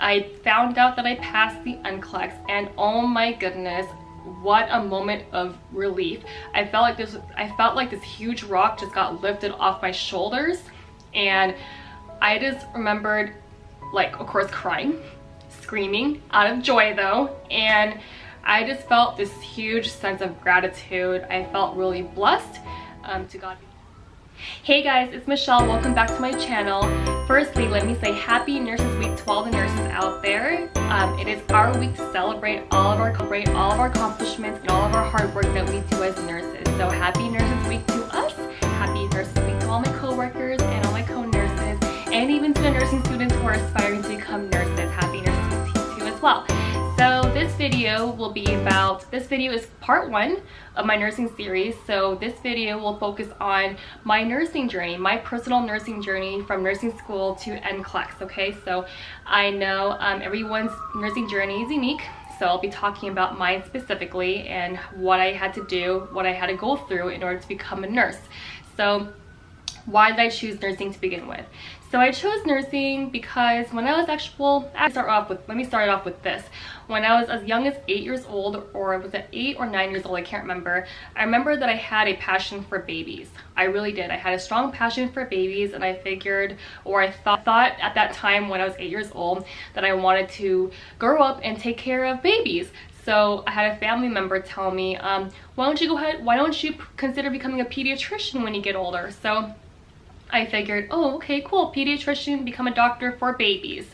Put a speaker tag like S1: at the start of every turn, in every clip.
S1: I found out that I passed the NCLEX, and oh my goodness, what a moment of relief. I felt like this huge rock just got lifted off my shoulders, and I just remembered, like, of course, crying, screaming out of joy though, and I just felt this huge sense of gratitude. I felt really blessed to God. Hey guys, it's Michelle. Welcome back to my channel. Firstly, let me say happy Nurses Week to all the nurses out there. It is our week to celebrate all of our accomplishments and all of our hard work that we do as nurses. So happy Nurses Week to us. Happy Nurses Week to all my co-workers and all my co-nurses, and even to the nursing students who are aspiring to become nurses. Happy Nurses Week to you too as well. So this video is part one of my nursing series. So this video will focus on my nursing journey, my personal nursing journey from nursing school to NCLEX, okay? So I know everyone's nursing journey is unique, so I'll be talking about mine specifically and what I had to do, what I had to go through in order to become a nurse. So why did I choose nursing to begin with? So I chose nursing because when I was let me start off with this. When I was as young as 8 years old, or was it 8 or 9 years old, I can't remember. I remember that I had a passion for babies. I really did. I had a strong passion for babies, and I figured, or I thought at that time when I was 8 years old, that I wanted to grow up and take care of babies. So I had a family member tell me, why don't you consider becoming a pediatrician when you get older? So I figured, oh, okay, cool, pediatrician, become a doctor for babies.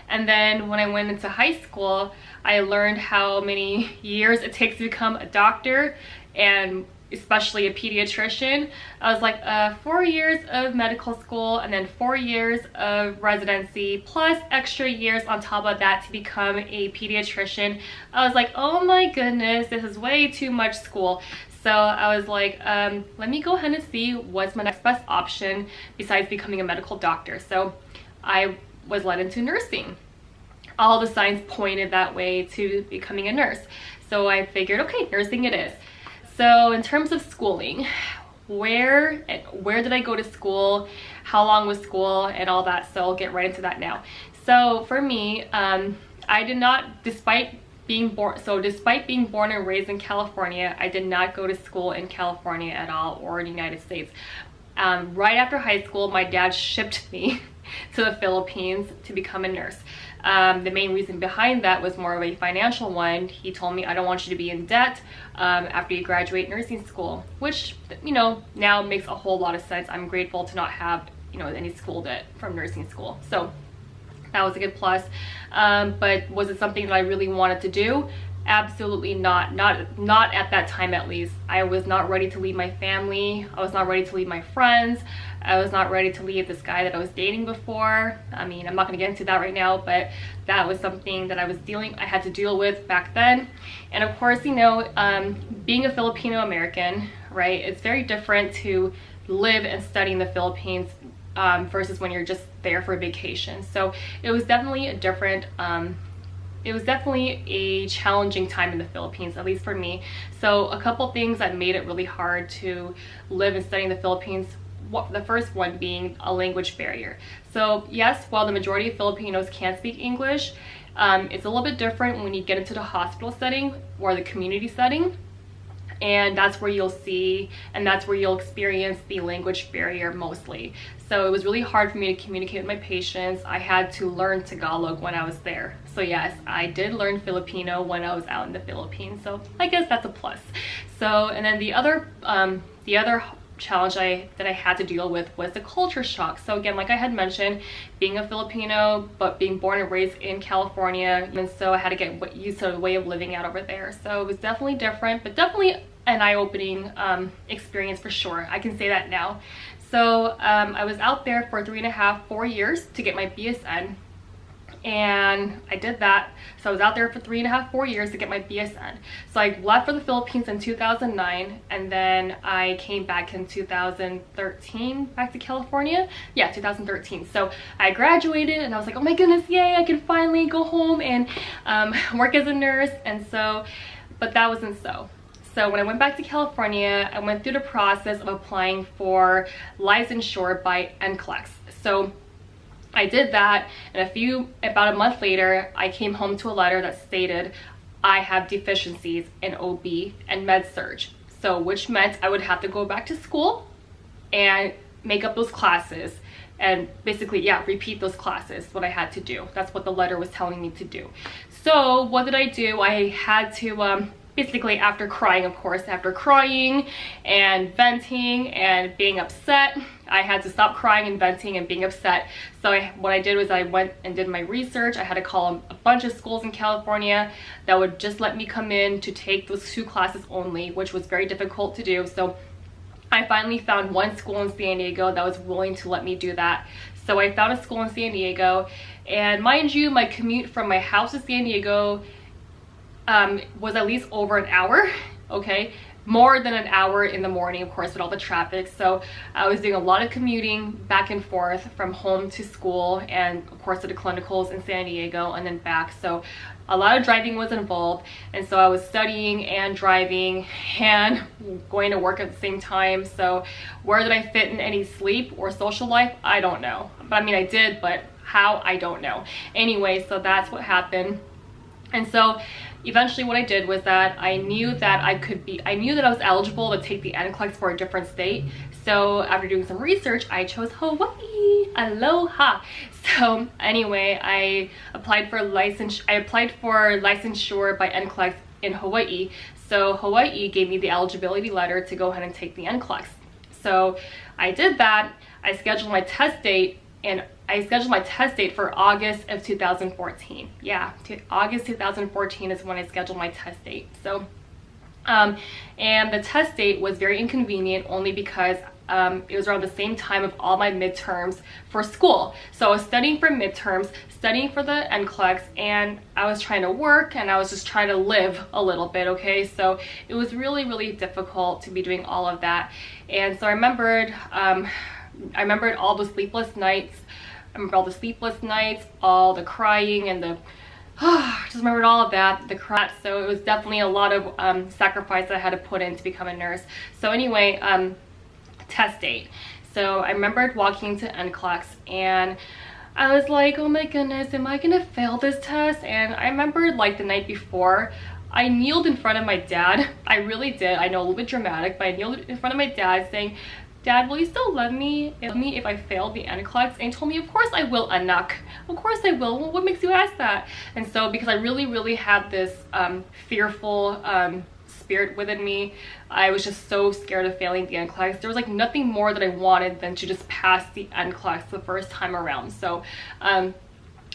S1: And then when I went into high school, I learned how many years it takes to become a doctor, and especially a pediatrician. I was like, 4 years of medical school and then 4 years of residency plus extra years on top of that to become a pediatrician. I was like, oh my goodness, this is way too much school. So I was like, let me go ahead and see what's my next best option besides becoming a medical doctor. So I was led into nursing. All the signs pointed that way to becoming a nurse. So I figured, okay, nursing it is. So in terms of schooling, where did I go to school? How long was school and all that? So I'll get right into that now. So for me, I did not, despite being born and raised in California, I did not go to school in California at all, or in the United States. Right after high school, my dad shipped me to the Philippines to become a nurse. The main reason behind that was more of a financial one. He told me, I don't want you to be in debt after you graduate nursing school, which, you know, now makes a whole lot of sense. I'm grateful to not have, you know, any school debt from nursing school. So that was a good plus. But was it something that I really wanted to do? Absolutely not. Not at that time, at least. I was not ready to leave my family. I was not ready to leave my friends. I was not ready to leave this guy that I was dating before. I mean, I'm not going to get into that right now, but that was something that I had to deal with back then. And of course, you know, being a Filipino American, right, it's very different to live and study in the Philippines versus when you're just there for vacation. So it was definitely a different, it was definitely a challenging time in the Philippines, at least for me. So a couple things that made it really hard to live and study in the Philippines. The first one being a language barrier. So yes, while the majority of Filipinos can speak English, it's a little bit different when you get into the hospital setting or the community setting. And that's where you'll experience the language barrier mostly. So it was really hard for me to communicate with my patients. I had to learn Tagalog when I was there. So yes, I did learn Filipino when I was out in the Philippines. So I guess that's a plus. So, and then the other challenge that I had to deal with was the culture shock. So again, like I had mentioned, being a Filipino but being born and raised in California, and so I had to get used to the way of living out over there. So it was definitely different, but definitely an eye-opening experience for sure. I can say that now. So I was out there for 4 years to get my BSN, and I did that. So I was out there for 4 years to get my BSN. So I left for the Philippines in 2009, and then I came back in 2013 back to California. Yeah, 2013. So I graduated, and I was like, oh my goodness, yay, I can finally go home and work as a nurse. And so, but that wasn't so. So when I went back to California, I went through the process of applying for licensure by NCLEX. So I did that, and about a month later, I came home to a letter that stated I have deficiencies in OB and med-surg. So which meant I would have to go back to school and make up those classes and basically, yeah, repeat those classes, what I had to do. That's what the letter was telling me to do. So what did I do? I had to basically, after crying, of course, after crying and venting and being upset, I had to stop crying and venting and being upset. So what I did was I went and did my research. I had to call a bunch of schools in California that would just let me come in to take those 2 classes only, which was very difficult to do. So I finally found one school in San Diego that was willing to let me do that. So I found a school in San Diego, and mind you, my commute from my house to San Diego was at least over an hour, okay? More than an hour in the morning, of course, with all the traffic. So I was doing a lot of commuting back and forth from home to school, and of course to the clinicals in San Diego and then back. So a lot of driving was involved, and so I was studying and driving and going to work at the same time. So where did I fit in any sleep or social life? I don't know. But I mean, I did, but how? I don't know. Anyway, so that's what happened. And so eventually what I did was that I knew that I knew that I was eligible to take the NCLEX for a different state. So after doing some research, I chose Hawaii. Aloha. So anyway, I applied for licensure by NCLEX in Hawaii. So Hawaii gave me the eligibility letter to go ahead and take the NCLEX. So I did that. I scheduled my test date, and I scheduled my test date for August of 2014. Yeah, August 2014 is when I scheduled my test date. So, and the test date was very inconvenient only because it was around the same time of all my midterms for school. So I was studying for midterms, studying for the NCLEX, and I was trying to work, and I was just trying to live a little bit, okay? So it was really, really difficult to be doing all of that. And so I remembered all the sleepless nights. I remember all the sleepless nights, all the crying, and the just remembered all of that, the crap. So it was definitely a lot of sacrifice that I had to put in to become a nurse. So anyway, test date. So I remembered walking to NCLEX, and I was like, oh my goodness, am I gonna fail this test? And I remembered, like, the night before, I kneeled in front of my dad. I really did. I know, a little bit dramatic, but I kneeled in front of my dad saying, Dad, will you still love me if I fail the NCLEX? And he told me, of course I will, Anak. Of course I will. Well, what makes you ask that? And so because I really, really had this fearful spirit within me, I was just so scared of failing the NCLEX. There was like nothing more that I wanted than to just pass the NCLEX the first time around. So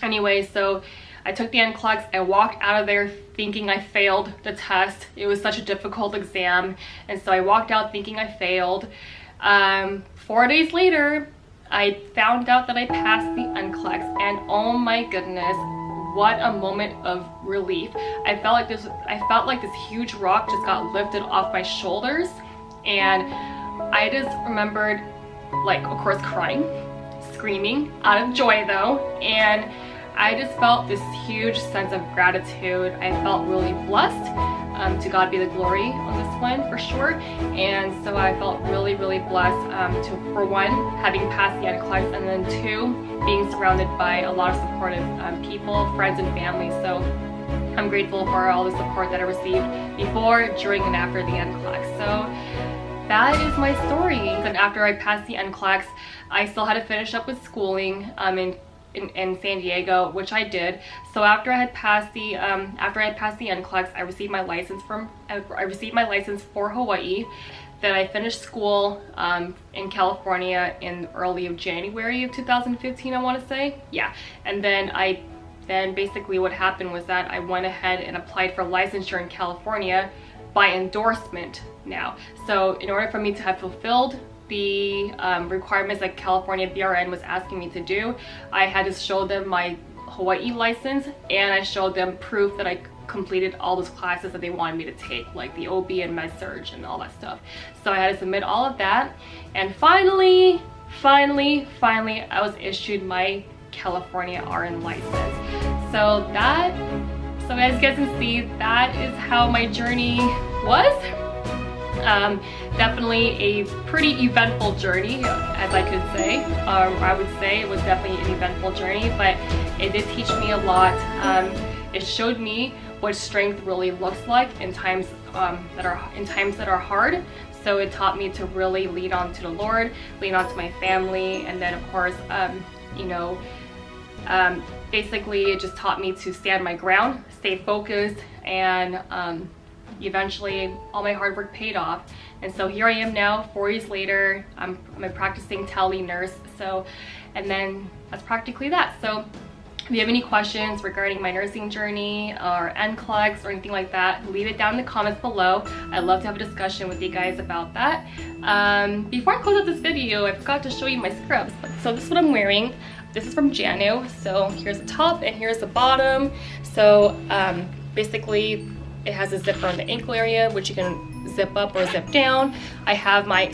S1: anyway, so I took the NCLEX. I walked out of there thinking I failed the test. It was such a difficult exam. And so I walked out thinking I failed. 4 days later, I found out that I passed the NCLEX, and oh my goodness, what a moment of relief. I felt like this huge rock just got lifted off my shoulders, and I just remembered, like, of course, crying, screaming out of joy though, and I just felt this huge sense of gratitude. I felt really blessed. To God be the glory on this one, for sure. And so I felt really, really blessed for one, having passed the NCLEX, and then two, being surrounded by a lot of supportive people, friends, and family. So I'm grateful for all the support that I received before, during, and after the NCLEX. So that is my story. And after I passed the NCLEX, I still had to finish up with schooling in San Diego, which I did. So after I had passed the NCLEX, I received my license for Hawaii. Then I finished school in California in early of January of 2015, I want to say. Yeah. And then basically what happened was that I went ahead and applied for licensure in California by endorsement now. So in order for me to have fulfilled the requirements that California BRN was asking me to do, I had to show them my Hawaii license, and I showed them proof that I completed all those classes that they wanted me to take, like the OB and med-surg and all that stuff. So I had to submit all of that, and finally I was issued my California RN license. So as you guys can see, that is how my journey was. Definitely a pretty eventful journey, as I could say. I would say it was definitely an eventful journey, but it did teach me a lot. It showed me what strength really looks like in times that are hard. So it taught me to really lean on to the Lord, lean on to my family, and then of course, you know, basically it just taught me to stand my ground, stay focused, and eventually all my hard work paid off. And so here I am now, 4 years later. I'm a practicing tele nurse. So, and then that's practically that. So if you have any questions regarding my nursing journey or NCLEX or anything like that, leave it down in the comments below. I'd love to have a discussion with you guys about that. Before I close out this video, I forgot to show you my scrubs. So this is what I'm wearing. This is from Jaanuu. So here's the top and here's the bottom. So basically it has a zipper on the ankle area, which you can zip up or zip down. I have my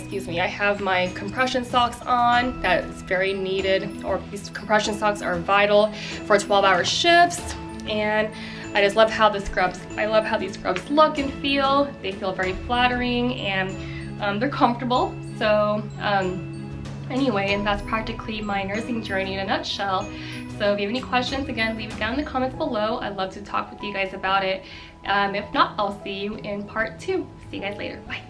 S1: compression socks on. That's very needed, or these compression socks are vital for 12-hour shifts. And I just love how these scrubs look and feel. They feel very flattering, and they're comfortable. So anyway, and that's practically my nursing journey in a nutshell. So if you have any questions, again, leave it down in the comments below. I'd love to talk with you guys about it. If not, I'll see you in part 2. See you guys later. Bye.